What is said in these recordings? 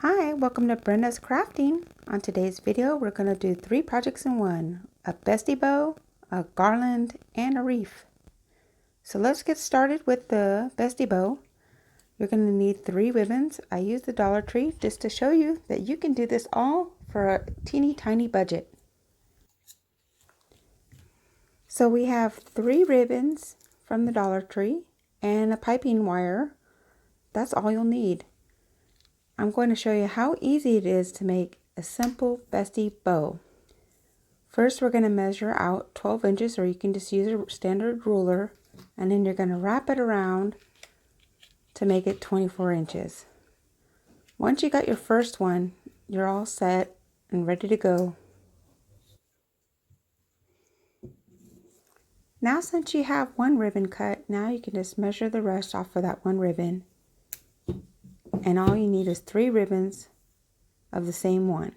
Hi, welcome to Brenda's Crafting. On today's video, we're going to do 3 projects in one: a bestie bow, a garland, and a wreath. So let's get started with the bestie bow. You're going to need 3 ribbons. I used the Dollar Tree just to show you that you can do this all for a teeny tiny budget. So we have 3 ribbons from the Dollar Tree and a piping wire. That's all you'll need. I'm going to show you how easy it is to make a simple bestie bow. First, we're going to measure out 12 inches, or you can just use a standard ruler, and then you're going to wrap it around to make it 24 inches. Once you got your first one, you're all set and ready to go. Now, since you have one ribbon cut, now you can just measure the rest off of that one ribbon. And all you need is 3 ribbons of the same one.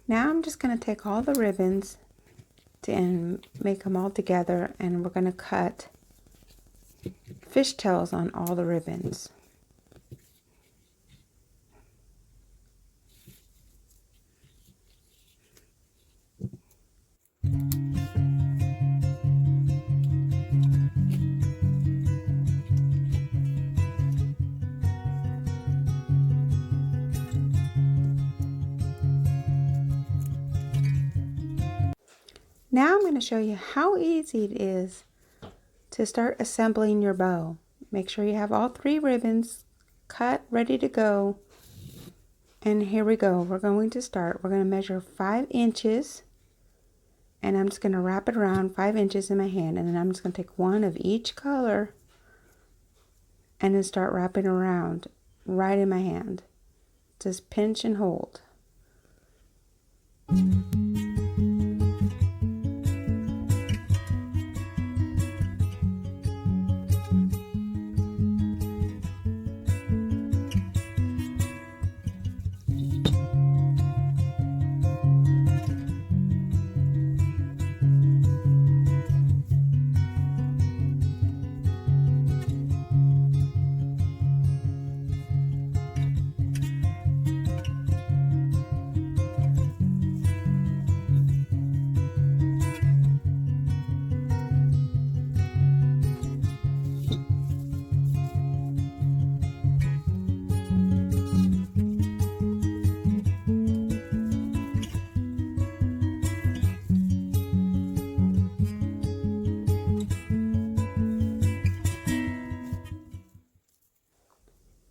Now I'm just going to take all the ribbons and make them all together, and we're going to cut fishtails on all the ribbons. Now I'm going to show you how easy it is to start assembling your bow. Make sure you have all 3 ribbons cut, ready to go. And here we go. We're going to start. We're going to measure 5 inches. And I'm just going to wrap it around 5 inches in my hand. And then I'm just going to take one of each color and then start wrapping around right in my hand. Just pinch and hold.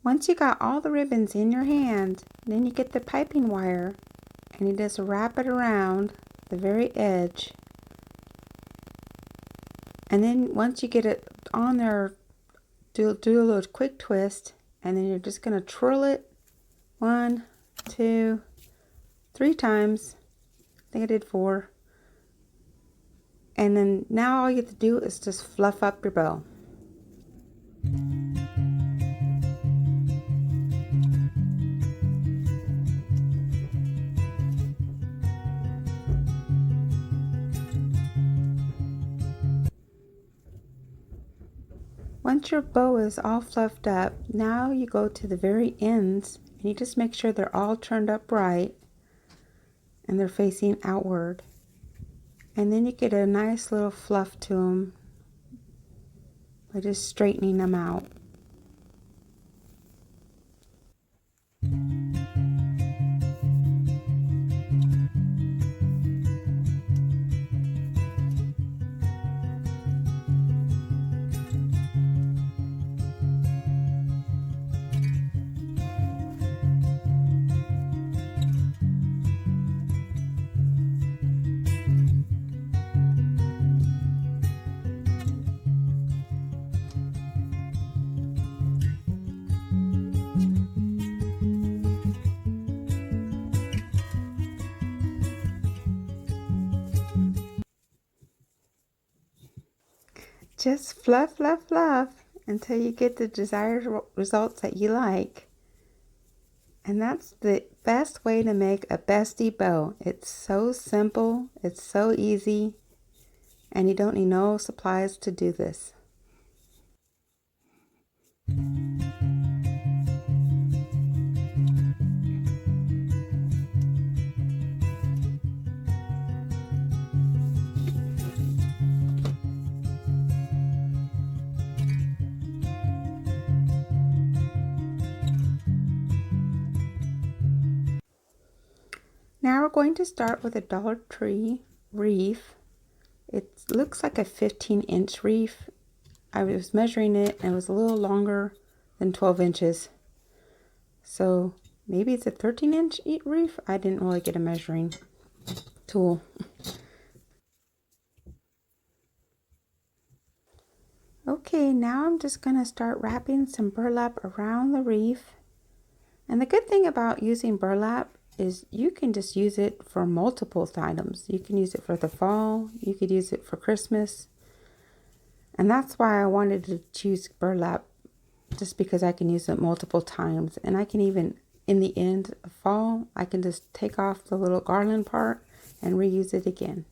Once you got all the ribbons in your hand, then you get the piping wire and you just wrap it around the very edge. And then once you get it on there, do a little quick twist, and then you're just going to twirl it 1, 2, 3 times. I think I did 4. And then now all you have to do is just fluff up your bow. Once your bow is all fluffed up, now you go to the very ends and you just make sure they're all turned up right and they're facing outward. And then you get a nice little fluff to them by just straightening them out. Just fluff, fluff, fluff until you get the desired results that you like. And that's the best way to make a bestie bow. It's so simple, it's so easy, and you don't need no supplies to do this. Now we're going to start with a Dollar Tree wreath. It looks like a 15-inch wreath. I was measuring it and it was a little longer than 12 inches. So maybe it's a 13-inch wreath. I didn't really get a measuring tool. Okay, now I'm just going to start wrapping some burlap around the wreath. And the good thing about using burlap is you can just use it for multiple items. You can use it for the fall, you could use it for Christmas. And that's why I wanted to choose burlap, just because I can use it multiple times. And I can even, in the end of fall, I can just take off the little garland part and reuse it again.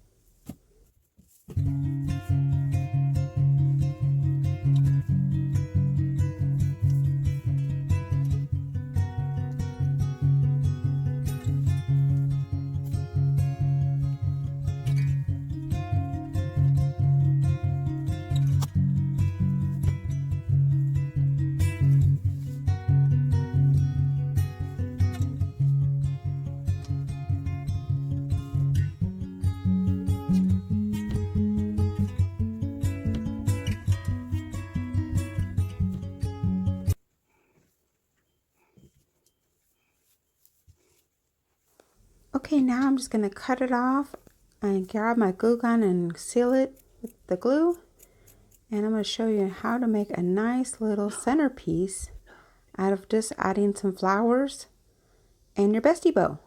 Okay, now I'm just going to cut it off and grab my glue gun and seal it with the glue. And I'm going to show you how to make a nice little centerpiece out of just adding some flowers and your Bestie Bow.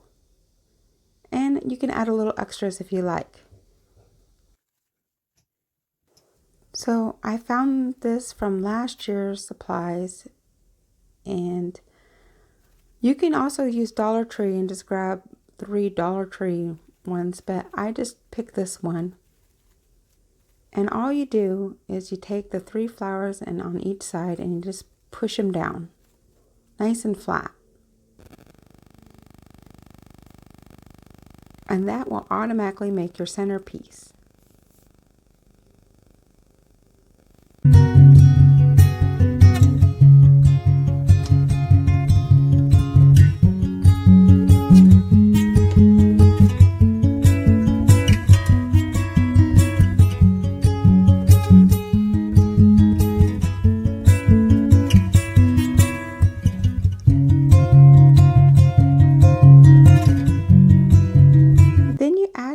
And you can add a little extras if you like. So I found this from last year's supplies, and you can also use Dollar Tree and just grab 3 Dollar Tree ones, but I just picked this one. And all you do is you take the 3 flowers and on each side and you just push them down nice and flat. And that will automatically make your centerpiece.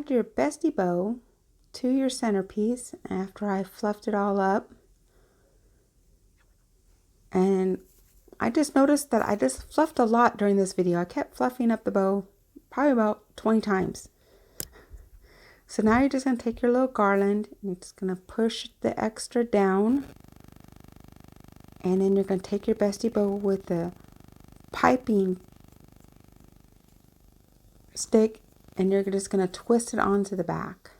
Your Bestie Bow to your centerpiece after I fluffed it all up. And I just noticed that I just fluffed a lot during this video. I kept fluffing up the bow probably about 20 times. So now you're just going to take your little garland and you're just going to push the extra down, and then you're going to take your Bestie Bow with the piping stick and you're just going to twist it onto the back.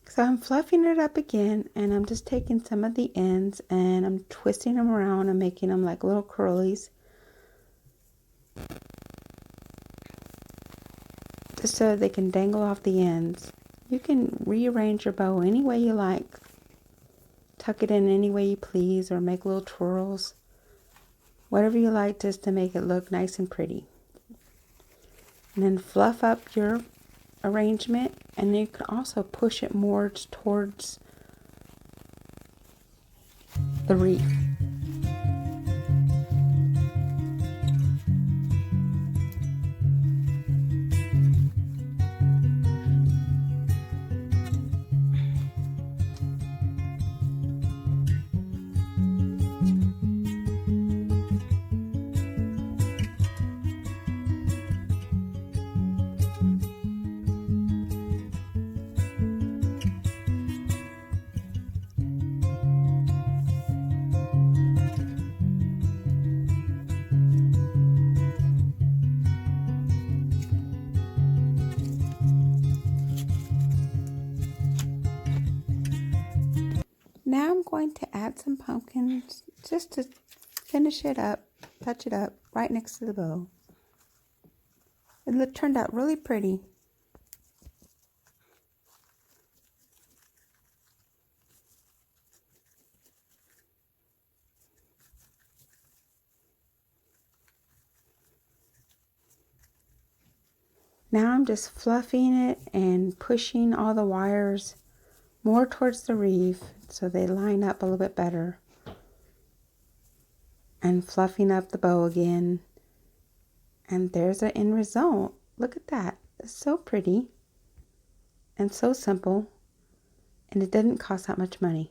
So I'm fluffing it up again, and I'm just taking some of the ends and I'm twisting them around and making them like little curlies, just so they can dangle off the ends. You can rearrange your bow any way you like, tuck it in any way you please, or make little twirls, whatever you like, just to make it look nice and pretty. And then fluff up your arrangement, and you can also push it more towards the wreath. Now I'm going to add some pumpkins just to finish it up, touch it up right next to the bow. It turned out really pretty. Now I'm just fluffing it and pushing all the wires more towards the wreath so they line up a little bit better. And fluffing up the bow again. And there's the end result. Look at that. It's so pretty and so simple. And it didn't cost that much money.